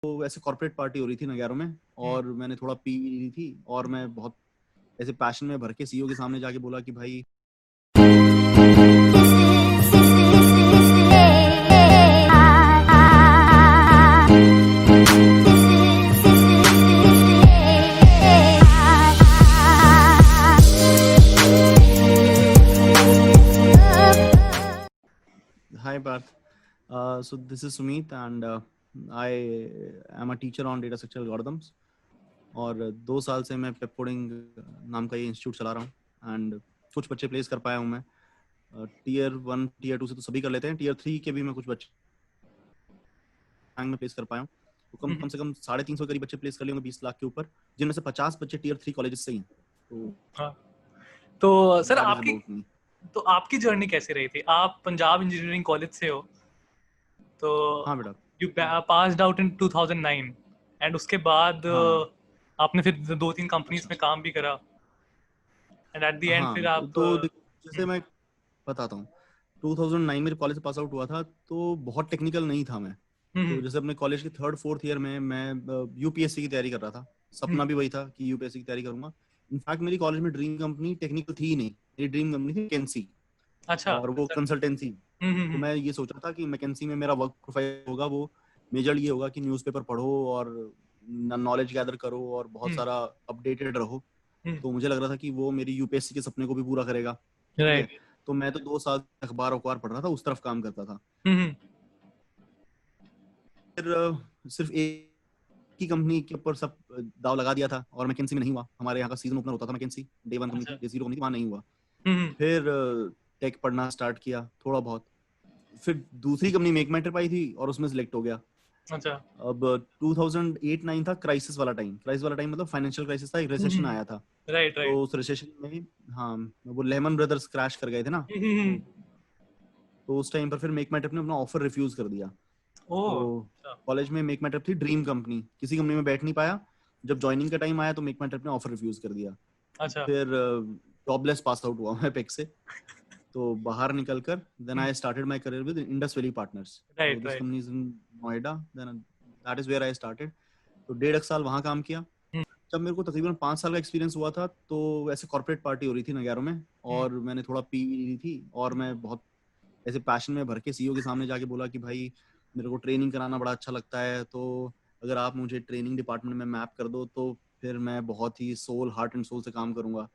तो ऐसे corporate party हो रही थी नगैरो में, और मैंने थोड़ा पी ली थी, और मैं बहुत ऐसे पैशन में भर के सीईओ के सामने जाके बोला कि भाई Hi Parth. So this is Sumit and I am a teacher on data structure algorithms. और 2 साल से मैं पेप कोडिंग नाम का ये इंस्टीट्यूट चला रहा हूँ, एंड कुछ बच्चे प्लेस कर पाया हूँ मैं। टीयर 1 टीयर 2 से तो सभी कर लेते हैं, टीयर 3 के भी मैं कुछ बच्चे में प्लेस कर पाया हूँ। तो कम से कम 350 करीब बच्चे प्लेस कर लिए होंगे 20 लाख के ऊपर, जिनमें से 50 बच्चे टीयर 3 कॉलेजेस से ही हैं। तो सर आपकी जर्नी कैसी रही थी? आप पंजाब इंजीनियरिंग कॉलेज से हो, तो हाँ बेटा, you passed out in 2009 and उसके बाद आपने फिर 2-3 कंपनीज में काम भी करा, एंड एट द एंड फिर आप तो जैसे मैं बताता हूँ, 2009 में कॉलेज से पास आउट हुआ था तो बहुत टेक्निकल नहीं था मैं। तो जैसे अपने कॉलेज के 3rd-4th ईयर में मैं यूपीएससी की तैयारी कर रहा था। सपना भी वही था कि यूपीएससी की तैयारी करूंगा। इनफैक्ट मेरी कॉलेज में ड्रीम कंपनी टेक्निकल थी ही नहीं, मेरी ड्रीम कंपनी थी मैकेंसी। अच्छा, और वो कंसल्टेंसी। तो मैं ये सोच रहा था कि मैकेंसी में मेरा वर्क प्रोफाइल होगा, वो मेजर ये होगा कि न्यूज़पेपर पढ़ो और नॉलेज गैदर करो और बहुत सारा अपडेटेड रहो। तो मुझे लग रहा था कि वो मेरी यूपीएससी के सपने को भी पूरा करेगा। ठीक है, तो मैं तो 2 साल अखबार पढ़ रहा था, उस तरफ काम करता था। फिर सिर्फ एक की कंपनी के ऊपर सब दाव लगा दिया था और मैकेंसी में नहीं हुआ। हमारे यहाँ का सीजन ओपनर होता था मैकेंसी, डे 1 कंपनी थी, डे 0 कंपनी थी, वहाँ नहीं हुआ। फिर टेक पढ़ना स्टार्ट किया थोड़ा बहुत। फिर दूसरी company make my trip I थी और उसमें सिलेक्ट हो गया। अच्छा, अब 2008-9 था, क्राइसिस वाला टाइम मतलब फाइनेंशियल क्राइसिस था, एक रिसेशन आया था। राइट तो उस रिसेशन में वो लेमन ब्रदर्स क्रैश कर गए थे ना, तो उस टाइम पर फिर मेक माई ट्रिप ने अपना ऑफर रिफ्यूज कर दिया। तो कॉलेज में मेक माई ट्रिप थी ड्रीम कंपनी, किसी कंपनी में बैठ नहीं पाया। जब ज्वाइनिंग का टाइम आया तो मेक माई ट्रिप ने ऑफर रिफ्यूज कर दिया। अच्छा, फिर जॉबलेस पास आउट हुआ मैं पेक से। तो बाहर निकलकर then I started my career with Indus Valley Partners. So this company is in Noida, then that is where I started. तो 1.5 साल वहां काम किया। जब मेरे को तकरीबन 5 साल का एक्सपीरियंस हुआ था तो ऐसे कॉर्पोरेट पार्टी हो रही थी नगैरो में, और मैंने थोड़ा पी ली थी, और मैं बहुत ऐसे पैशन में भर के सीईओ के सामने जाके बोला कि भाई मेरे को ट्रेनिंग कराना बड़ा अच्छा लगता है, तो अगर आप मुझे ट्रेनिंग डिपार्टमेंट में मैप कर दो तो फिर मैं बहुत ही हार्ट एंड सोल से काम करूंगा।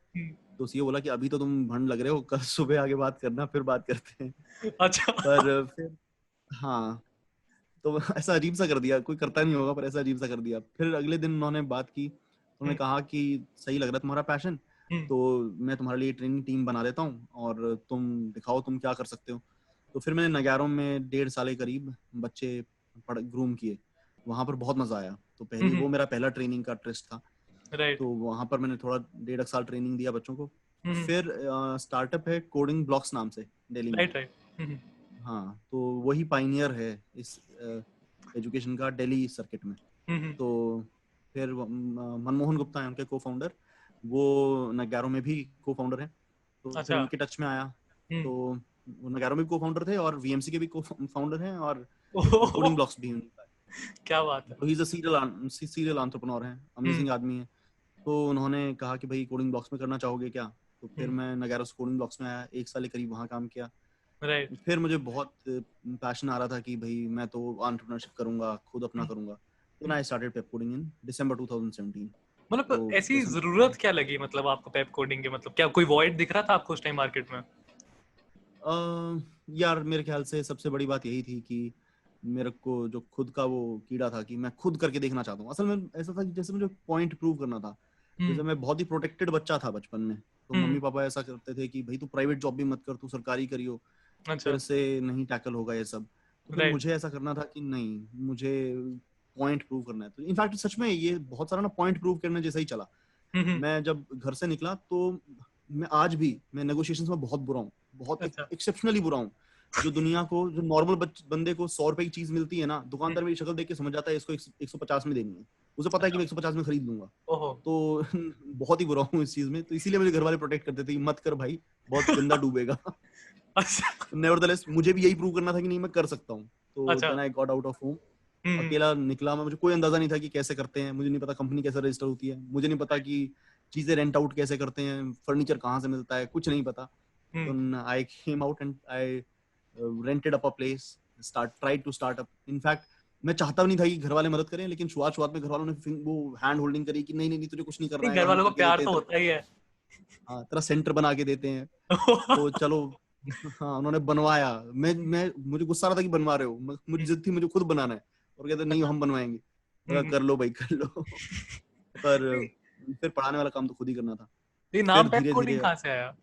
तो सीईओ बोला कि अभी तो तुम भंड लग रहे हो, कल सुबह आगे बात करना, फिर बात करते हैं। अच्छा। पर फिर तो ऐसा अजीब सा कर दिया, कोई करता नहीं होगा पर ऐसा अजीब सा कर दिया। फिर अगले दिन उन्होंने बात की, उन्होंने कहा कि सही लग रहा है तुम्हारा पैशन, तो मैं तुम्हारे लिए ट्रेनिंग टीम बना देता हूँ और तुम दिखाओ तुम क्या कर सकते हो। तो फिर मैंने नगैरों में 1.5 साल के करीब बच्चे ग्रूम किए, वहां पर बहुत मजा आया। तो वो मेरा पहला ट्रेनिंग का ट्रस्ट था। तो वहां पर मैंने थोड़ा 1.5 साल ट्रेनिंग दिया बच्चों को। फिर स्टार्टअप है कोडिंग ब्लॉक्स नाम से दिल्ली में। तो वही पाइनियर है इस एजुकेशन का दिल्ली सर्किट में। तो फिर मनमोहन गुप्ता है उनके को फाउंडर, वो नगैरो में भी को फाउंडर है। तो फिर उनके टच में आया, तो वो नगैरो में भी को फाउंडर थे और वीएमसी के भी को फाउंडर हैं, और कोडिंग ब्लॉक्स भी उनका है। क्या बात है। तो he is a serial entrepreneur है, अमेजिंग आदमी है। तो उन्होंने कहा कि भाई कोडिंग ब्लॉक्स में करना चाहोगे क्या? तो फिर मैं नगैरो कोडिंग ब्लॉक्स में आया, 1 साल करीब वहाँ काम किया। फिर मुझे बहुत पैशन आ रहा था कि भाई मैं तो एंटरप्रेन्योरशिप करूंगा, खुद अपना करूंगा। तो I started Pep coding in दिसंबर 2017। मतलब ऐसी जरूरत क्या लगी मतलब आपको पेप कोडिंग के? मतलब क्या कोई वॉइड दिख रहा था आपको उस टाइम मार्केट में? यार मेरे ख्याल से सबसे बड़ी बात यही थी कि मेरे को जो खुद का वो कीड़ा था कि मैं खुद करके देखना चाहता हूँ। असल में ऐसा था कि जैसे मुझे पॉइंट प्रूव करना था। जैसे मैं बहुत ही प्रोटेक्टेड बच्चा था बचपन में, तो मम्मी पापा ऐसा करते थे कि भाई तू प्राइवेट जॉब भी मत कर, तू सरकारी करियो, फिर से नहीं टैकल होगा ये सब। तो फिर मुझे ऐसा करना था कि नहीं, मुझे पॉइंट प्रूव करना है। तो इनफैक्ट सच में ये बहुत सारा ना पॉइंट प्रूव करने जैसा ही चला। मैं जब घर से निकला तो मैं आज भी मैं नेगोशिएशंस में बहुत बुरा हूँ, बहुत एक्सेप्शनली बुरा हूँ। जो दुनिया को, जो नॉर्मल बंदे को 100 रुपए की चीज मिलती है ना, दुकानदार मेरी शक्ल देख के समझ जाता है इसको 150 में देनी है। उसे पता है कि मैं 150 में खरीद लूंगा। तो बहुत ही बुरा हूँ इस चीज में। तो इसीलिए मुझे घर वाले प्रोटेक्ट करते थे कि मत कर भाई, बहुत गंदा डूबेगा। नेवरदलेस मुझे भी यही प्रूव करना था कि नहीं मैं कर सकता हूँ। तो then I got out of home अकेला निकला मैं, मुझे कोई अंदाजा नहीं था कि कैसे करते हैं, मुझे नहीं पता कंपनी कैसे रजिस्टर होती है, मुझे नहीं पता कि चीजें रेंट आउट कैसे करते हैं, फर्नीचर कहाँ से मिलता है, कुछ नहीं पता। तो I came out and I rented up a place, tried to start up. In fact मैं चाहता नहीं था कि घर वाले मदद करें, लेकिन शुरुआत में घर वालों ने वो हैंड होल्डिंग करी कि नहीं नहीं नहीं तुझे कुछ नहीं करना है, घर हम वालों को करके प्यार देते तो हैं, होता ही है। हाँ तेरा सेंटर बना के देते हैं, तो चलो। हाँ उन्होंने बनवाया, मैं मुझे गुस्सा आ रहा था कि बनवा रहे हो, मुझे जिद थी मुझे खुद बनाना है, और कहते नहीं हम बनवाएंगे। कर लो भाई कर लो। पर फिर पढ़ाने वाला काम तो खुद ही करना था। ये नाम फिर पेप धीरे कोडिंग धीरे कहाँ से आया?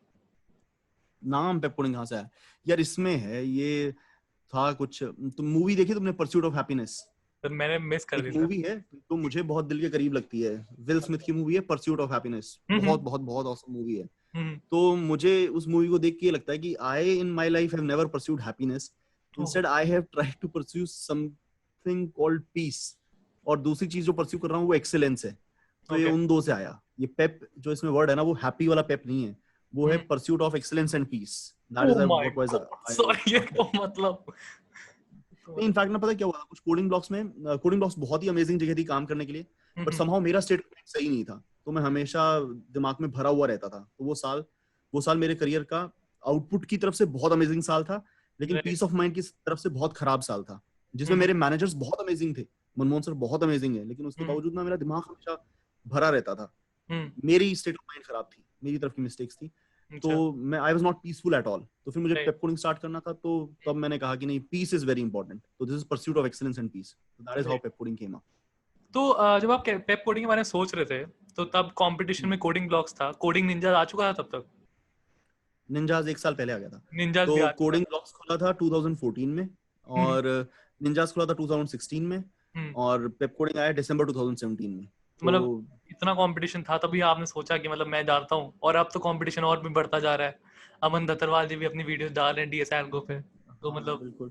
नाम पेप कोडिंग कहाँ से आया यार, इसमें है ये था कुछ, तुम मूवी देखी तुमने परस्यूट ऑफ हैप्पीनेस? तो मैंने मिस कर एक दी सर। मूवी है तो मुझे बहुत दिल के करीब लगती है, विल स्मिथ की मूवी है परस्यूट ऑफ हैप्पीनेस, बहुत बहुत बहुत ऑसम मूवी है। तो मुझे उस मूवी को देख के ये लगता है कि I in my life have never pursued happiness, instead I have tried to pursue something called peace, और दूसरी चीज जो परस्यू कर रहा हूँ वो एक्सीलेंस है। तो ये उन दो से आया, ये पेप जो इसमें वर्ड है ना वो हैप्पी वाला पेप नहीं है, वो है pursuit of excellence and peace, that is what was sorry, ये तो मतलब इनफैक्ट ना पता क्या हुआ कुछ कोडिंग ब्लॉक्स में, कोडिंग ब्लॉक्स बहुत ही अमेजिंग जगह थी काम करने के लिए, बट समहाउ मेरा स्टेट सही नहीं था, तो मैं हमेशा दिमाग में भरा हुआ रहता था। तो वो साल मेरे करियर का आउटपुट की तरफ से बहुत अमेजिंग साल था, लेकिन पीस ऑफ माइंड की तरफ से बहुत खराब साल था, जिसमें मेरे मैनेजर्स बहुत अमेजिंग थे, मनमोहन सर बहुत अमेजिंग है, लेकिन उसके बावजूद ना मेरा दिमाग हमेशा भरा रहता था, मेरी स्टेट ऑफ माइंड खराब थी, मेरी तरफ की मिस्टेक्स थी, तो मैं I was not peaceful at all. तो फिर मुझे पेप कोडिंग स्टार्ट करना था, तो तब मैंने कहा कि नहीं पीस इज वेरी इंपॉर्टेंट, तो this is pursuit of excellence and peace, that is how Pepcoding came up. तो जब आप पेप कोडिंग के बारे में सोच रहे थे तो तब कंपटीशन में कोडिंग ब्लॉक्स था, कोडिंग निंजा आ चुका था तब तक? निंजाज एक साल पहले आ गया था, निंजाज भी तो आ चुका कोडिंग था। ब्लॉक्स खुला था 2014 में, और निंजाज खुला था 2016 में, और पेप कोडिंग आया दिसंबर 2017 में। मतलब तो इतना कंपटीशन था तभी आपने सोचा कि मतलब मैं डालता हूँ, और अब तो कंपटीशन और भी बढ़ता जा रहा है। अमन दत्तरवाल जी भी अपनी वीडियोस डाल रहे हैं डीएसएल गो पे, तो हाँ मतलब बिल्कुल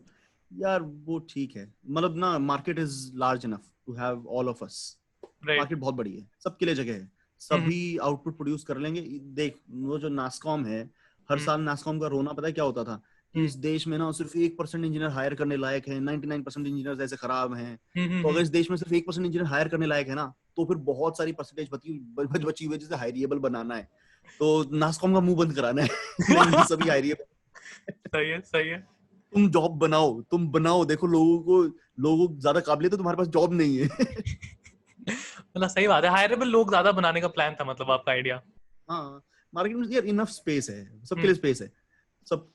यार वो ठीक है, मतलब ना market is large enough to have all of us, right. Market बहुत बड़ी है, सबके लिए जगह है, सभी आउटपुट प्रोड्यूस कर लेंगे। देख वो जो नास्कॉम है, हर साल नास्कॉम का रोना पता है क्या होता था कि इस देश में ना सिर्फ 1% इंजीनियर हायर करने लायक है, 99% इंजीनियर ऐसे खराब हैं। तो अगर इस देश में सिर्फ 1% इंजीनियर हायर करने लायक है ना, तो फिर बहुत सारी परसेंटेज बची हुई है जिसे हायरिएबल बनाना है, तो नास्कॉम का मुंह बंद कराना है। नहीं सभी हायरिएबल। सही है, सही है। तुम जॉब बनाओ, तुम बनाओ, देखो लोगों को ज्यादा काबिलियत है, तुम्हारे पास जॉब नहीं है। मतलब सही बात है, हायरेबल लोग ज्यादा बनाने का प्लान था मतलब आपका आइडिया। हाँ मार्केट में यार इनफ स्पेस है, सबके लिए स्पेस है सब।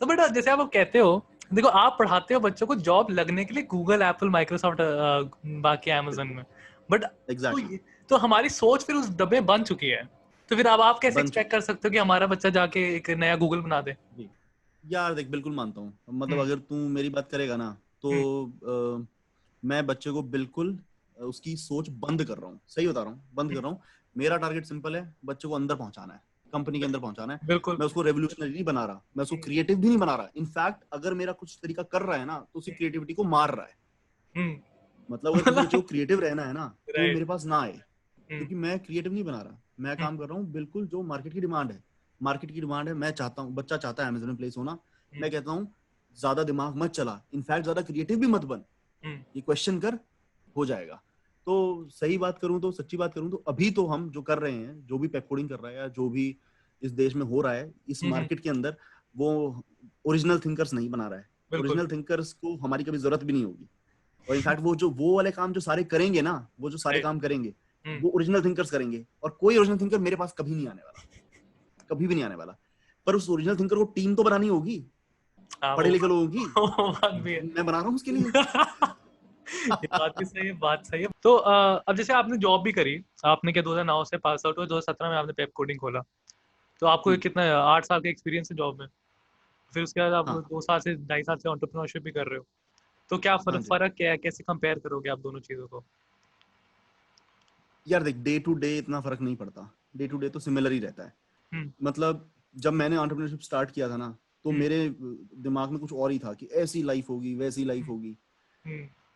तो बेटा जैसे आप कहते हो, देखो आप पढ़ाते हो बच्चों को जॉब लगने के लिए गूगल, एप्पल, माइक्रोसॉफ्ट, बाकी अमेज़न में, बट एग्जैक्टली तो हमारी सोच फिर उस डब्बे बन चुकी है, तो फिर अब आप कैसे बन एक्सपेक्ट चुकी कर सकते हो कि हमारा बच्चा जाके एक नया गूगल बना दे? जी यार देख बिल्कुल मानता हूँ, मतलब अगर तू मेरी बात करेगा ना तो मैं बच्चे को बिल्कुल उसकी सोच बंद कर रहा हूँ, सही बता रहा हूँ, बंद कर रहा हूँ। मेरा टारगेट सिंपल है, बच्चे को अंदर पहुंचाना है, कंपनी के अंदर पहुंचाना है। बिल्कुल। मैं उसको रेवोल्यूशनरी नहीं बना रहा, मैं उसको क्रिएटिव भी नहीं बना रहा, इनफैक्ट अगर मेरा कुछ तरीका कर रहा है ना तो उसकी क्रिएटिविटी को मार रहा है। मतलब अगर किसी बच्चे को क्रिएटिव रहना है ना तो वो मेरे पास ना आए, क्योंकि मैं क्रिएटिव नहीं बना रहा, मैं काम कर रहा हूँ बिल्कुल जो मार्केट की डिमांड है। मार्केट की डिमांड है, मैं चाहता हूँ, बच्चा चाहता है अमेज़न में प्लेस होना, मैं कहता हूँ ज्यादा दिमाग मत चला, इनफैक्ट ज्यादा क्रिएटिव भी मत बन, ये क्वेश्चन कर, हो जाएगा। तो सही बात करूं तो, सच्ची बात करूं तो अभी तो हम जो कर रहे हैं, जो भी पेप कोडिंग कर रहा है या जो भी इस देश में हो रहा है इस मार्केट के अंदर, वो ओरिजिनल थिंकर्स नहीं बना रहा है। ओरिजिनल थिंकर्स को हमारी कभी जरूरत भी नहीं होगी, और इनफैक्ट वो वाले काम जो सारे करेंगे ना, वो जो सारे काम करेंगे वो ओरिजिनल थिंकर्स करेंगे, और कोई ओरिजिनल थिंकर मेरे पास कभी नहीं आने वाला, कभी भी नहीं आने वाला। पर उस ओरिजिनल थिंकर को टीम तो बनानी होगी, पढ़े लिखे लोगों की, बात भी है। मैं बना रहा हूँ उसके लिए। ये बात भी सही है, बात सही है। तो अब जैसे आपने जॉब भी करी, आपने क्या 2009 से पास आउट हुए, 2017 में आपने पेप कोडिंग खोला, तो आपको कितना 8 साल का एक्सपीरियंस है जॉब में, फिर उसके बाद आप हाँ 2 साल से 2.5 साल से एंटरप्रेन्योरशिप भी कर रहे हो, तो क्या हाँ जी फर्क क्या है, कैसे कंपेयर करोगे आप दोनों चीजों को? यार देख, डे टू डे इतना फर्क नहीं पड़ता, डे टू डे तो सिमिलर ही रहता है। मतलब जब मैंने एंटरप्रेन्योरशिप स्टार्ट किया था ना, तो मेरे दिमाग में कुछ और ही था कि ऐसी लाइफ होगी, वैसी लाइफ होगी।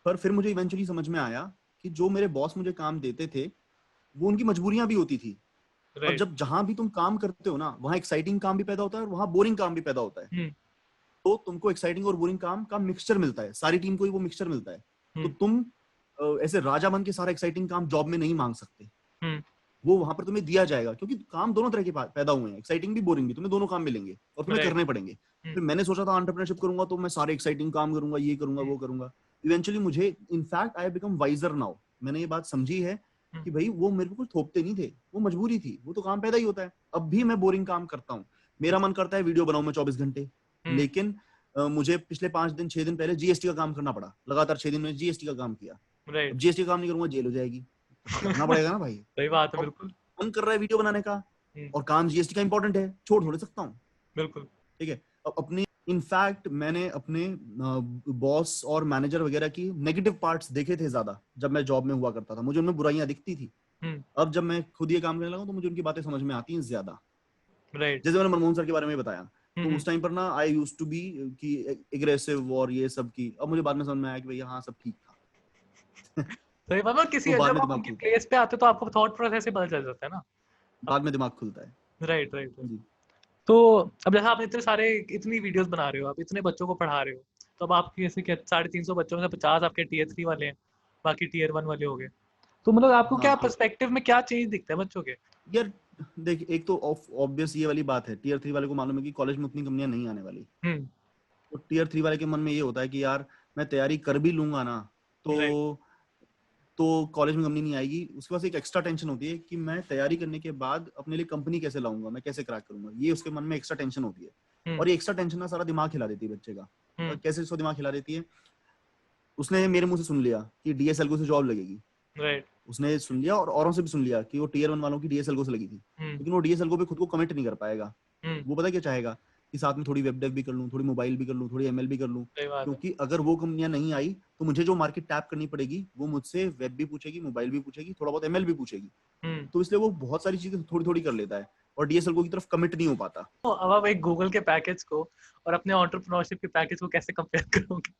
पर फिर मुझे इवेंचुअली समझ में आया कि जो मेरे बॉस मुझे काम देते थे वो उनकी मजबूरियां भी होती थी, और जब जहां भी तुम काम करते हो ना वहां एक्साइटिंग काम भी पैदा होता है और वहां बोरिंग काम भी पैदा होता है। तो तुमको एक्साइटिंग और बोरिंग काम का मिक्सचर मिलता है, सारी टीम को ही वो मिक्सचर मिलता है। तो तुम ऐसे राजा बन के सारा एक्साइटिंग काम जॉब में नहीं मांग सकते। वो वहां पर तुम्हें दिया जाएगा, क्योंकि काम दोनों तरह के पैदा हुए हैं, एक्साइटिंग भी बोरिंग भी, तुम्हें दोनों काम मिलेंगे और तुम्हें करने पड़ेंगे। फिर मैंने सोचा था एंटरप्रेन्योरशिप करूंगा तो मैं सारे एक्साइटिंग काम करूंगा, ये करूंगा वो करूंगा। इवेंचुअली मुझे in fact I become wiser now. मैंने ये बात समझी है कि भाई वो मेरे को कुछ थोपते नहीं थे, वो मजबूरी थी, वो तो काम पैदा ही होता है। अब भी मैं बोरिंग काम करता हूँ, मेरा मन करता है वीडियो बनाऊं मैं 24 घंटे, लेकिन मुझे पिछले 5 दिन 6 दिन पहले जीएसटी का काम करना पड़ा। लगातार 6 दिन में जीएसटी का काम किया। अब जीएसटी का काम नहीं करूंगा जेल हो जाएगी, करना पड़ेगा ना भाई। सही बात है, बिल्कुल। मन कर रहा है वीडियो बनाने का और काम जीएसटी का इंपॉर्टेंट है, छोड़ थोड़े सकता हूँ। बिल्कुल ठीक है। अब अपनी इनफैक्ट मैंने अपने बॉस और मैनेजर वगैरह की नेगेटिव पार्ट्स देखे थे ज्यादा जब मैं जॉब में हुआ करता था, मुझे उनमें बुराइयां दिखती थी। अब जब मैं खुद ये काम करने लगा तो मुझे उनकी बातें समझ में आती हैं ज्यादा। जैसे मैंने मनमोहन सर के बारे में बताया, तो उस टाइम पर ना आई यूज्ड टू बी कि एग्रेसिव और ये सब की, अब मुझे बाद में समझ में आया कि भैया हाँ सब ठीक था। सही बात है। किसी तो बाद जब में आप दिमाग उनकी खुलता प्लेस पे आते हो तो आपको थॉट प्रोसेस से पता चल जाता है ना, है, बाद में दिमाग खुलता है। Right right. जी। तो अब जैसा आप इतनी वीडियोस बना रहे हो, आप इतने बच्चों को पढ़ा रहे हो, तो अब आपकी ऐसे क्या 350 बच्चों में से 50 आपके टीयर 3 वाले हैं, बाकी टीयर 1 वाले हो गए। तो मतलब आपको हाँ क्या तो पर्सपेक्टिव में क्या चेंज दिखता है बच्चों के? यार देख, एक तो ऑब्वियस ये वाली बात है, टीयर 3 वाले को मालूम है कि कॉलेज में उतनी कंपनियां नहीं आने वाली। तो टीयर 3 वाले के मन में ये होता है कि यार मैं तैयारी कर भी लूंगा ना तो कॉलेज में कंपनी नहीं आएगी। उसके पास एक एक्स्ट्रा टेंशन होती है कि मैं तैयारी करने के बाद अपने लिए कंपनी कैसे लाऊंगा, मैं कैसे क्रैक करूंगा, ये उसके मन में एक्स्ट्रा टेंशन होती है। और ये एक्स्ट्रा टेंशन ना सारा दिमाग हिला देती है बच्चे का। और कैसे उसका दिमाग हिला देती है, उसने मेरे मुंह से सुन लिया कि डीएसएलगो से जॉब लगेगी, उसने सुन लिया और औरों से भी सुन लिया कि वो टीयर 1 वालों की डीएसएलगो से लगी थी, लेकिन वो डीएसएलगो पे खुद को कमिट नहीं कर पाएगा। वो पता क्या चाहेगा कि साथ में थोड़ी वेब डेव भी कर लूं, थोड़ी मोबाइल भी कर लूं, थोड़ी एमएल भी कर लूं, क्योंकि अगर वो कंपनियां नहीं आई तो मुझे जो मार्केट टैप करनी पड़ेगी वो मुझसे वेब भी पूछेगी, मोबाइल भी पूछेगी, थोड़ा बहुत एमएल भी पूछेगी। तो इसलिए वो बहुत सारी चीजें थोड़ी थोड़ी कर लेता है और डीएसएलगो की तरफ कमिट नहीं हो पाता। तो अब आप एक गूगल के पैकेज को और अपने एंटरप्रेन्योरशिप के पैकेज को कैसे कंपेयर करोगे?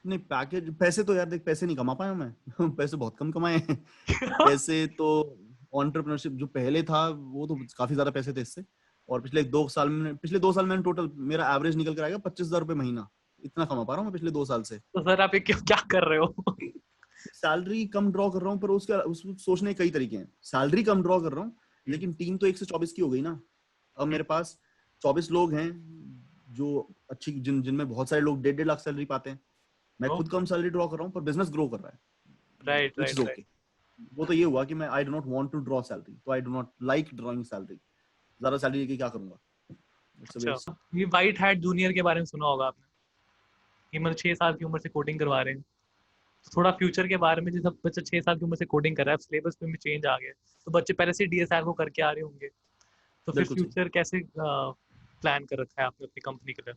नहीं पैकेज, पैसे तो यार देख, पैसे नहीं कमा पाया मैं। पैसे बहुत कम कमाए हैं। पैसे तो एंटरप्रेन्योरशिप जो पहले था वो तो काफी ज्यादा पैसे थे इससे। और पिछले 2 साल में टोटल मेरा एवरेज निकल कर आएगा 25,000 रुपए महीना। इतना कमा पा रहा हूँ मैं पिछले 2 साल से। तो सर आप ये क्यों क्या कर रहे हो? सैलरी कम ड्रॉ कर रहा हूँ, पर उसको सोचने के कई तरीके हैं। सैलरी कम ड्रॉ कर रहा हूँ, लेकिन टीम तो 1 से 24 की हो गई ना। अब मेरे पास 24 लोग हैं जो अच्छी, जिनमें बहुत सारे लोग 1.5 लाख सैलरी पाते हैं। मैं खुद कम सैलरी ड्रॉ कर रहा हूँ पर बिजनेस ग्रो कर रहा है, राइट व्हिच इज ओके। वो तो ये हुआ कि मैं I do not want to draw salary, तो I do not like drawing salary. ज्यादा सैलरी लेके क्या करूंगा? अच्छा, ये व्हाइट हैट जूनियर के बारे में सुना होगा आपने, कि मतलब 6 साल की उम्र से कोडिंग करवा रहे हैं। तो थोड़ा फ्यूचर के बारे में, जैसे बच्चा 6 साल की उम्र से कोडिंग कर रहा है, सिलेबस में भी चेंज आ गया, तो बच्चे पहले से डीएसआर को करके आ रहे होंगे, तो फिर फ्यूचर कैसे प्लान कर रखा है आपने अपनी कंपनी के लिए?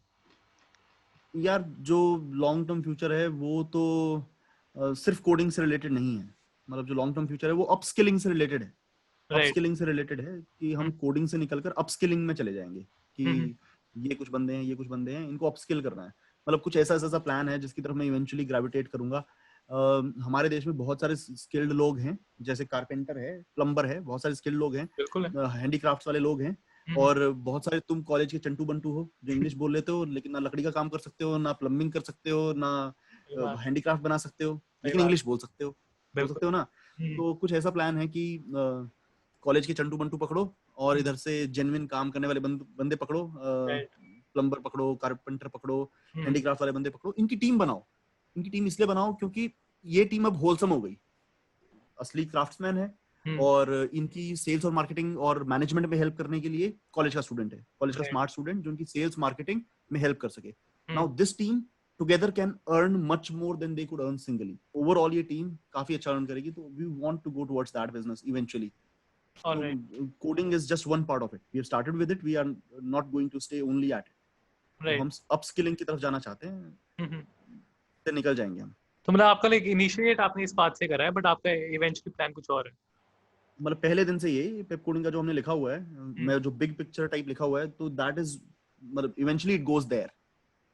यार जो लॉन्ग टर्म फ्यूचर है वो तो सिर्फ कोडिंग से रिलेटेड नहीं है। मतलब जो लॉन्ग टर्म फ्यूचर है वो अपस्किलिंग से रिलेटेड है। अपस्किलिंग से रिलेटेड है कि हम कोडिंग से निकलकर अपस्किलिंग में चले जाएंगे, कि ये कुछ बंदे हैं इनको अपस्किल करना है। मतलब कुछ ऐसा प्लान है जिसकी तरफ मैं इवेंचुअली ग्रेविटेट करूंगा। हमारे देश में बहुत सारे स्किल्ड लोग हैं, जैसे कारपेंटर है, प्लम्बर है, बहुत सारे स्किल्ड लोग हैं, हैंडीक्राफ्ट्स वाले लोग हैं। और बहुत सारे तुम कॉलेज के चंटू बंटू हो जो इंग्लिश बोल लेते हो लेकिन ना लकड़ी का काम कर सकते हो, ना प्लम्बिंग कर सकते हो, ना हैंडीक्राफ्ट बना सकते हो, लेकिन इंग्लिश बोल सकते हो ना। तो कुछ ऐसा प्लान है कि कॉलेज के चंटू बंटू पकड़ो और इधर से जेन्युइन काम करने वाले बंदे पकड़ो, प्लम्बर पकड़ो, कारपेंटर पकड़ो, हैंडीक्राफ्ट वाले बंदे पकड़ो, इनकी टीम बनाओ। इनकी टीम इसलिए बनाओ क्योंकि ये टीम अब होलसम हो गई, असली क्राफ्ट्समैन है और इनकी सेल्स और मार्केटिंग और मैनेजमेंट में हेल्प करने के लिए कॉलेज का स्टूडेंट है, कॉलेज का स्मार्ट स्टूडेंट जो उनकी सेल्स मार्केटिंग में हेल्प कर सके। Now this team together can earn much more than they could earn singly. Overall ये टीम काफी अच्छा अर्न करेगी, तो we want to go towards that business eventually. Coding is just one part of it, we have started with it, we are not going to stay only at it. तो हम upskilling की तरफ जाना चाहते हैं, से निकल जाएंगे हम। तो मतलब आपका लाइक इनिशिएट आपने इस बात से करा है, बट आपका इवेंचुअली प्लान कुछ और है? मतलब पहले दिन से ये पेप कोडिंग का जो हमने लिखा हुआ है, मैं जो बिग पिक्चर टाइप लिखा हुआ है, तो दैट इज मतलब eventually it goes there.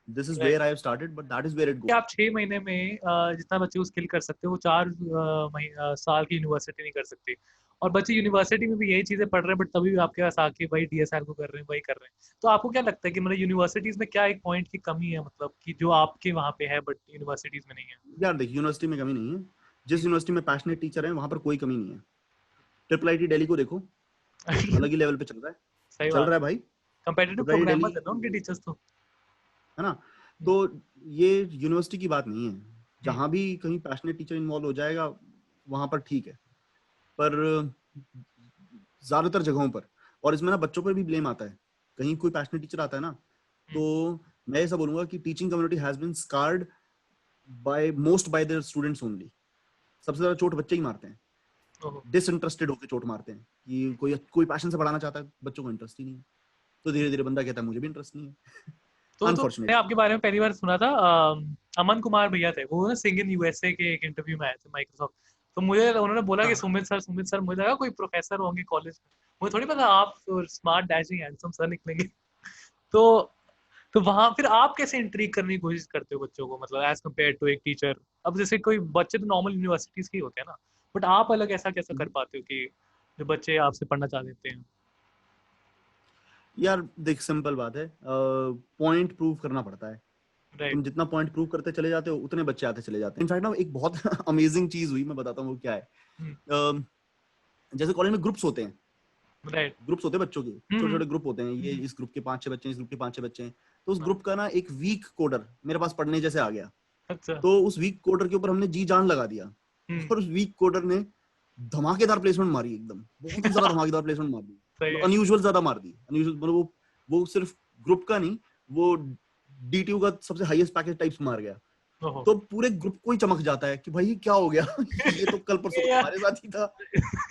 This is where I have started but that is where it goes. आप 6 महीने में जितना बच्चे को स्किल कर सकते हो वो 4 साल की यूनिवर्सिटी नहीं कर सकती। और बच्चे यूनिवर्सिटी में भी यही चीजें पढ़ रहे हैं, बट तभी भी आपके पास आके वही डीएसएल को कर रहे हैं, वही कर रहे हैं। तो आपको क्या लगता है कि मतलब यूनिवर्सिटीज में क्या एक पॉइंट की कमी है, मतलब कि जो आपके वहाँ पे है बट यूनिवर्सिटीज में नहीं है? यार देख, यूनिवर्सिटी में कमी नहीं है। जिस यूनिवर्सिटी में पैशनेट टीचर है वहां पर कोई कमी नहीं है। ट्रिपल आईटी दिल्ली को देखो, वो अलग ही लेवल पे चल रहा है। सही चल बात रहा है। है भाई। Competitive triple IT programmers Delhi, है ना उनके टीचर्स तो। है ना। तो ये यूनिवर्सिटी की बात नहीं है। हम्म, जहां भी कहीं पैशनेट टीचर इन्वॉल्व हो जाएगा वहां पर ठीक है, पर ज्यादातर जगहों पर, और इसमें ना बच्चों पर भी ब्लेम आता है। कहीं कोई पैशनेट टीचर आता है ना, हम्म, तो मैं ऐसा बोलूंगा कि teaching community has been scarred by most by their students only. सबसे ज्यादा चोट बच्चे ही मारते हैं। ओहो। डिसइंटरेस्टेड होकर चोट मारते हैं कि कोई कोई पैशन से पढ़ाना चाहता है, बच्चों को इंटरेस्ट ही नहीं है। तो धीरे धीरे बंदा कहता है मुझे भी इंटरेस्ट नहीं है। तो मैंने अनफॉर्चुनेटली। आपके बारे में पहली बार सुना था, अमन कुमार भैया थे वो ना, सिंग इन यूएसए के एक इंटरव्यू में आए थे माइक्रोसॉफ्ट। तो मुझे उन्होंने बोला कि हाँ सुमित सर मुझे लगा कोई प्रोफेसर होंगे कॉलेज में। मुझे थोड़ी पता आप स्मार्ट डैशिंग हैंडसम सर निकलेंगे। तो तो वहां फिर आप कैसे इंट्रीग करने की कोशिश करते हो बच्चों को, मतलब एज कम्पेयर टू एक टीचर? अब जैसे कोई बच्चे तो नॉर्मल यूनिवर्सिटीज के ही होते हैं ना, बट आप अलग ऐसा कैसा कर पाते हो कि जो बच्चे आपसे पढ़ना चाह देते हैं? यार देख, सिंपल बात है, पॉइंट प्रूव करना पड़ता है। राइट। तुम जितना पॉइंट प्रूव करते चले जाते हो उतने बच्चे आते चले जाते हैं। इनफैक्ट ना एक बहुत अमेजिंग चीज हुई, मैं बताता हूँ वो क्या है। जैसे कॉलेज में ग्रुप्स होते हैं, राइट। ग्रुप्स होते हैं बच्चों के, छोटे हम्म। छोटे ग्रुप होते हैं। ये इस ग्रुप के 5-6 बच्चे हैं, इस ग्रुप के 5-6 बच्चे हैं। तो उस हाँ, ग्रुप का ना एक वीक कोडर मेरे पास पढ़ने जैसे आ गया। अच्छा। तो उस वीक कोडर के ऊपर हमने जी जान लगा दिया। हम्म। और उस वीक कोडर ने धमाकेदार प्लेसमेंट मारी, एकदम बहुत ही ज्यादा धमाकेदार प्लेसमेंट मार दी। सही मतलब है। अनयूजुअल ज्यादा मार दी, अनयूजुअल। मतलब वो सिर्फ ग्रुप का नहीं, वो डीटीयू का सबसे हाईएस्ट पैकेज टाइप्स मार गया। ओहो। तो पूरे ग्रुप को ही चमक जाता है कि भाई ये क्या हो गया ये तो कल परसों ये तक यार, हमारे साथ ही था,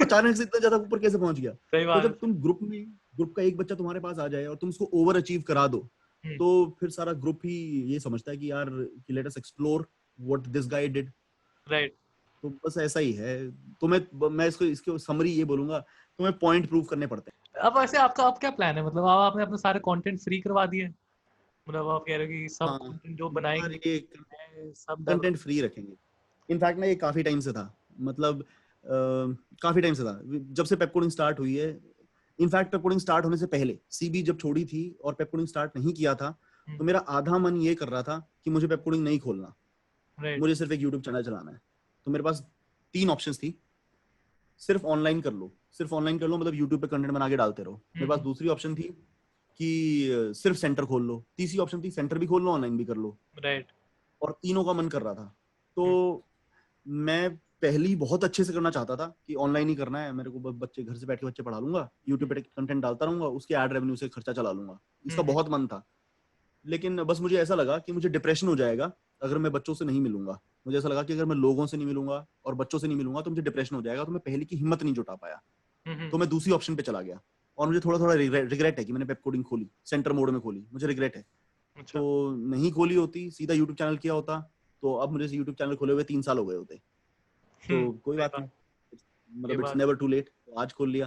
अचानक से इतना ज्यादा ऊपर कैसे पहुंच गया। सही तो बात जब है। तुम ग्रुप का एक बच्चा तुम्हारे पास आ जाए और तुम उसको ओवर अचीव करा दो, हम्म। तो फिर सारा ग्रुप ही ये समझता है कि यार कि let us explore what this guy did. Right. तो बस ऐसा ही है। मैं इसको इसके समरी ये बोलूंगा, तुम्हें पॉइंट प्रूव करने पड़ते अब वैसे आपका अब क्या प्लान है, मतलब अब आपने अपने सारे कंटेंट फ्री करवा दिए? मतलब आप कह रहे हो कि हैं। सब हाँ कंटेंट जो यार, बनाएंगे ये मैं सब कंटेंट डेवलप। फ्री रखेंगे। इनफैक्ट ना ये काफी टाइम से था, मतलब काफी टाइम से था, जब से पेपकोडिंग स्टार्ट हुई है। इनफैक्ट पेपकोडिंग स्टार्ट होने से पहले सीबी जब छोड़ी थी और पेपकोडिंग स्टार्ट नहीं किया था, तो मेरा आधा मन ये कर रहा था कि मुझे पेपकोडिंग नहीं खोलना, राइट। मुझे सिर्फ एक यूट्यूब चैनल चलाना है। तो मेरे पास 3 ऑप्शंस थी। सिर्फ ऑनलाइन कर लो, सिर्फ ऑनलाइन कर लो, मतलब यूट्यूब पे कंटेंट बना के डालते रहो। मेरे पास दूसरी ऑप्शन थी कि सिर्फ सेंटर खोल लो। तीसरी ऑप्शन थी सेंटर भी खोल लो, ऑनलाइन भी कर लो। राइट। और तीनों का मन कर रहा था। तो मैं पहली बहुत अच्छे से करना चाहता था कि ऑनलाइन ही करना है मेरे को, बस बच्चे घर से बैठ के बच्चे पढ़ा लूंगा, यूट्यूब पे कंटेंट डालता रहूंगा, उसके एड रेवेन्यू से खर्चा चला लूंगा। इसका बहुत मन था। लेकिन बस मुझे ऐसा लगा कि मुझे डिप्रेशन हो जाएगा अगर मैं बच्चों से नहीं मिलूंगा। मुझे ऐसा लगा कि अगर मैं लोगों से नहीं मिलूंगा और बच्चों से नहीं मिलूंगा तो मुझे डिप्रेशन हो जाएगा। तो मैं पहले की हिम्मत नहीं जुटा पाया, तो मैं दूसरी ऑप्शन पे चला गया। और मुझे थोड़ा थोड़ा रिग्रेट है कि मैंने पेप कोडिंग खोली, सेंटर मोड में खोली, मुझे रिग्रेट है। अच्छा। तो नहीं खोली होती, सीधा यूट्यूब चैनल किया होता, तो अब मुझे यूट्यूब चैनल खोले हुए 3 साल हो गए होते। तो कोई सही बात बात। नहीं, ये मतलब इट्स बात नेवर है। टू लेट, तो आज खोल लिया।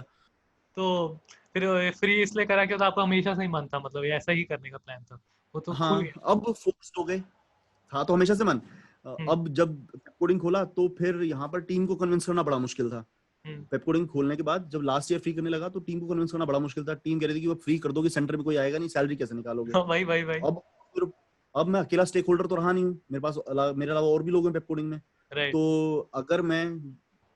तो फिर फ्री इसलिए करा कि तो आपको हमेशा से ही मन था, मतलब ये ऐसा ही करने का प्लान था, वो तो खुल हाँ, गया। अब फोर्स्ड हो गए। था तो हमेशा से मन। हम्म। अब जब कोडिंग खोला तो फिर यहाँ पर टीम को कन्विंस करना बड़ा मुश्किल था। हम्म। वेब कोडिंग खोलने के बाद जब लास्ट ईयर फ्री करने लगा तो टीम को कन्विंस करना बड़ा मुश्किल था। टीम कह रही थी कि वो फ्री कर दोगे, सेंटर में कोई आएगा नहीं, सैलरी कैसे निकालोगे। हाँ, भाई भाई भाई। अब फिर अब मैं अकेला स्टेक होल्डर तो रहा नहीं हूँ, मेरे पास मेरे अलावा और भी लोग हैं वेब कोडिंग में। राइट। तो अगर मैं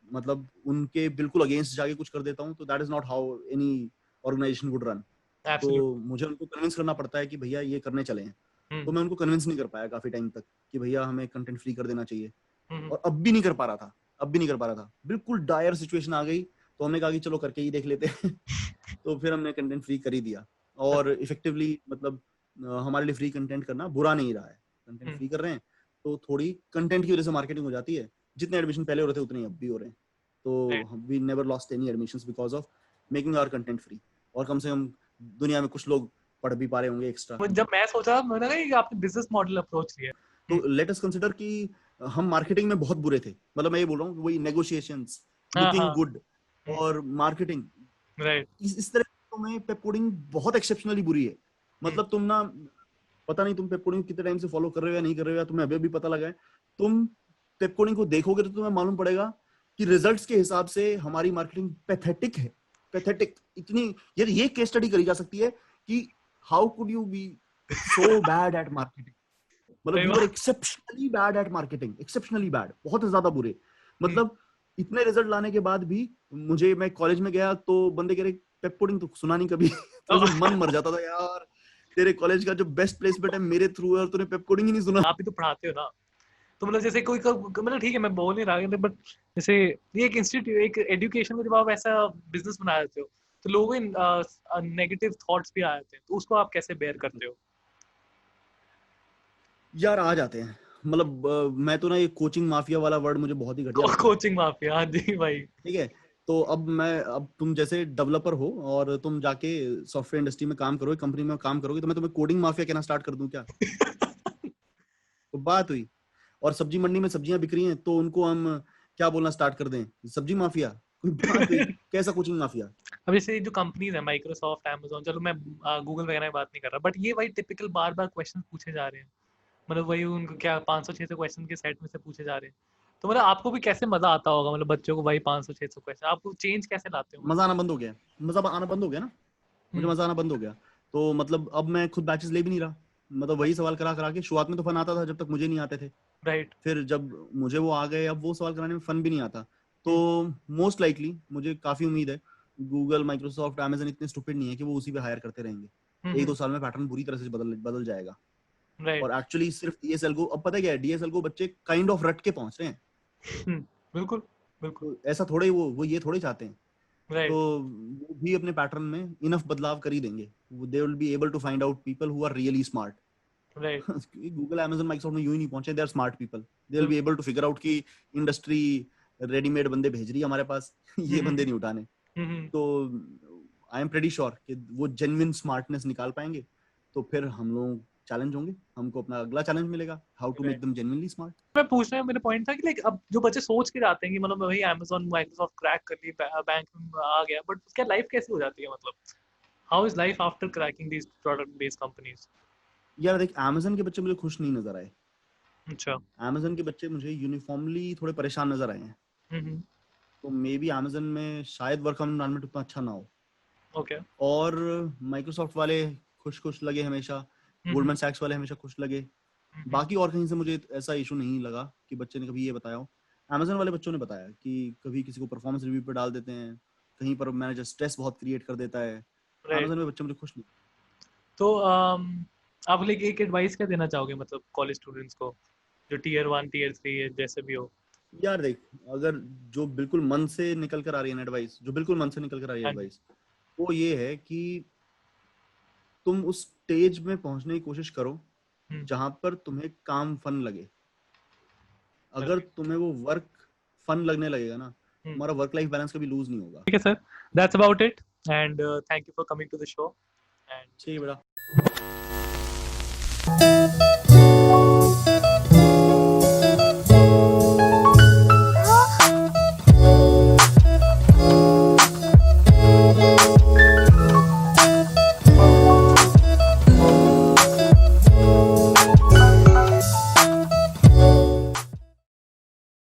मतलब उनके बिल्कुल अगेंस्ट जाके कुछ कर देता हूँ तो that is not how any organisation would run. Absolute. तो मुझे उनको कन्विंस करना पड़ता है कि भैया ये करने चले हैं। तो हम्म। मैं उनको कन्विंस नहीं कर पाया काफी टाइम तक कि भैया हमें कंटेंट फ्री कर देना चाहिए। हम्म। और अब भी नहीं कर पा रहा था, अब भी नहीं कर पा रहा था, बिल्कुल डायर सिचुएशन आ गई। तो हमने कहा कि चलो करके ही देख लेते हैं तो फिर हमने कंटेंट फ्री कर ही दिया। और इफेक्टिवली मतलब हमारे लिए फ्री कंटेंट करना बुरा नहीं रहा है। कंटेंट हम्म। फ्री कर रहे हैं तो थोड़ी कंटेंट की वजह से मार्केटिंग हो जाती है। जितने एडमिशन पहले हो रहे थे उतने ही अब भी हो रहे हैं। राइट। तो we never lost any admissions because of making our content free. और कम से कम दुनिया में कुछ लोग पढ़ भी पा रहे होंगे एक्स्ट्रा। जब मैं सोचा मैंने कहा कि आपने बिजनेस मॉडल अप्रोच लिया। तो लेट अस कंसिडर कि हम मार्केटिंग में बहुत बुरे थे। मतलब मैं ये बोल रहा हूँ, वही नेगोशिएशंस, हाँ हाँ। लुकिंग गुड और मार्केटिंग, राइट। इस तरह तो में पेप कोडिंग बहुत एक्सेप्शनली बुरी है। मतलब तुम ना, पता नहीं तुम पेप कोडिंग कितने टाइम से फॉलो कर रहे हो या नहीं कर रहे हो, या तुम्हें अभी भी पता लगा है। तुम पेप कोडिंग को देखोगे तो तुम्हें मालूम पड़ेगा कि रिजल्ट्स के हिसाब से हमारी मार्केटिंग पैथेटिक है, पैथेटिक इतनी। यार ये केस स्टडी करी जा सकती है कि how could you be so bad at marketing, मतलब we were exceptionally bad at marketing, exceptionally bad, बहुत ज्यादा बुरे। मतलब इतने रिजल्ट लाने के बाद भी मुझे, मैं कॉलेज में गया तो बंदे कह रहे पेप कोडिंग तो सुना नहीं कभी। तो मन मर जाता था यार, तेरे कॉलेज का जो बेस्ट प्लेसमेंट है मेरे थ्रू है और तूने पेप कोडिंग ही नहीं सुना। आप भी तो पढ़ाते हो ना, तो मतलब जैसे कोई मतलब ठीक है मैं बोल नहीं रहा, बट जैसे ये एक इंस्टीट्यूट, एक एजुकेशन को जब आप ऐसा बिजनेस बना देते हो तो लोगों के नेगेटिव थॉट्स भी आ जाते हैं, तो उसको आप कैसे बेयर करते हो? यार आ जाते हैं, मतलब मैं तो ना ये कोचिंग माफिया वाला वर्ड मुझे बहुत ही घटिया लगता है। कोचिंग माफिया, हाँ जी भाई। ठीक है, तो अब तुम जैसे डेवलपर हो और तुम जाके सॉफ्टवेयर इंडस्ट्री में काम करोगे, कंपनी में काम करोगे, तो मैं तुम्हें कोडिंग माफिया कहना स्टार्ट कर दूं क्या? तो बात हुई। और सब्जी मंडी में सब्जियां बिक रही हैं तो उनको हम क्या बोलना स्टार्ट कर दें, सब्जी माफिया? कोई बात हुई? कैसा कोचिंग माफिया? अब जैसे जो कंपनीज है माइक्रोसॉफ्ट, अमेज़न, चलो मैं गूगल वगैरह की बात नहीं कर रहा, बट ये वही टिपिकल बार बार क्वेश्चन पूछे जा रहे हैं, मतलब वही उनको क्या 500-600 क्वेश्चन के सेट में से पूछे जा रहे हैं। तो मतलब आपको भी कैसे मजा आता होगा, मतलब बच्चों को वही 500-600 क्वेश्चन, आपको चेंज कैसे लाते हो मजा मतलब? आना बंद हो गया, मजा आना बंद हो गया ना, मुझे मजा आना बंद हो गया। तो मतलब अब मैं खुद बैचेस ले भी नहीं रहा, मतलब वही सवाल करा करा के। शुरुआत में तो फन आता था जब तक मुझे नहीं आते थे, राइट। फिर जब मुझे वो आ गए अब वो सवाल कराने में फन भी नहीं आता। तो मोस्ट लाइकली मुझे काफी उम्मीद है गूगल, माइक्रोसॉफ्ट, अमेजन इतने स्टूपिड नहीं है कि वो उसी पे हायर करते रहेंगे। एक दो साल में पैटर्न पूरी तरह से बदल बदल जाएगा। राइट। और एक्चुअली सिर्फ डीएसएल को, अब पता है क्या है, डीएसएल को बच्चे काइंड ऑफ रट के पहुंच रहे हैं। बिल्कुल बिल्कुल। तो ऐसा थोड़े वो ये थोड़े चाहते हैं। तो राइट। वो भी अपने पैटर्न में इनफ बदलाव कर ही देंगे। They will be able to find out people who are really smart. Right. Google, Amazon, Microsoft में यूं ही नहीं पहुंचे, they are smart people. They will be बिल्कुल। एबल टू फिगर आउट कि इंडस्ट्री रेडीमेड बंदे भेज रही है हमारे पास, ये बंदे नहीं उठाने। तो आई एम प्रेटी श्योर कि वो जेन्युइन स्मार्टनेस निकाल पाएंगे। तो फिर हम लोग चैलेंज होंगे, हमको अपना अगला चैलेंज मिलेगा, how to make right. Them genuinely smart. मैं पूछना है, मेरा पॉइंट था कि लाइक अब जो बच्चे सोच के जाते हैं कि मतलब वही अमेज़न माइक्रोसॉफ्ट क्रैक कर ली, बैंक में आ गया, बट उसका लाइफ कैसे हो जाती है, मतलब how is life after cracking these product based companies? यार देख, अमेजन के बच्चे मुझे खुश नहीं नजर आए। अच्छा। अमेजन के बच्चे मुझे यूनिफॉर्मली थोड़े परेशान नजर आए हैं। हम्म। तो मे बी अमेजन में शायद वर्क एनवायरनमेंट उतना अच्छा ना हो। ओके। और माइक्रोसॉफ्ट वाले खुश खुश लगे हमेशा, गोल्डमैन सैक्स वाले हमेशा खुश लगे। बाकी और कहीं से मुझे ऐसा इशू नहीं लगा कि बच्चे ने कभी ये बताया हो। अमेजन वाले बच्चों ने बताया कि कभी किसी को परफॉर्मेंस रिव्यू पे डाल देते हैं, कहीं पर मैनेजर स्ट्रेस बहुत क्रिएट कर देता है। राइट। अमेजन में बच्चे मुझे खुश नहीं। तो आप लाइक एक एडवाइस क्या देना चाहोगे मतलब कॉलेज स्टूडेंट्स को, जो टीयर 1 टीयर 3 है जैसे भी हो? यार देख, अगर जो बिल्कुल मन से निकल कर आ रही है एडवाइस, जो बिल्कुल मन से निकल कर आ रही है हाँ जी। एडवाइस, वो ये है कि तुम उस स्टेज में पहुंचने की कोशिश करो जहां पर तुम्हें काम फन लगे। अगर राइट। तुम्हें वो वर्क फन लगने लगेगा ना, ठीक तुम्हारा वर्क लाइफ बैलेंस कभी लूज नहीं होगा। है sir, that's about it, and thank you for coming to the show, and ठीक है बेटा।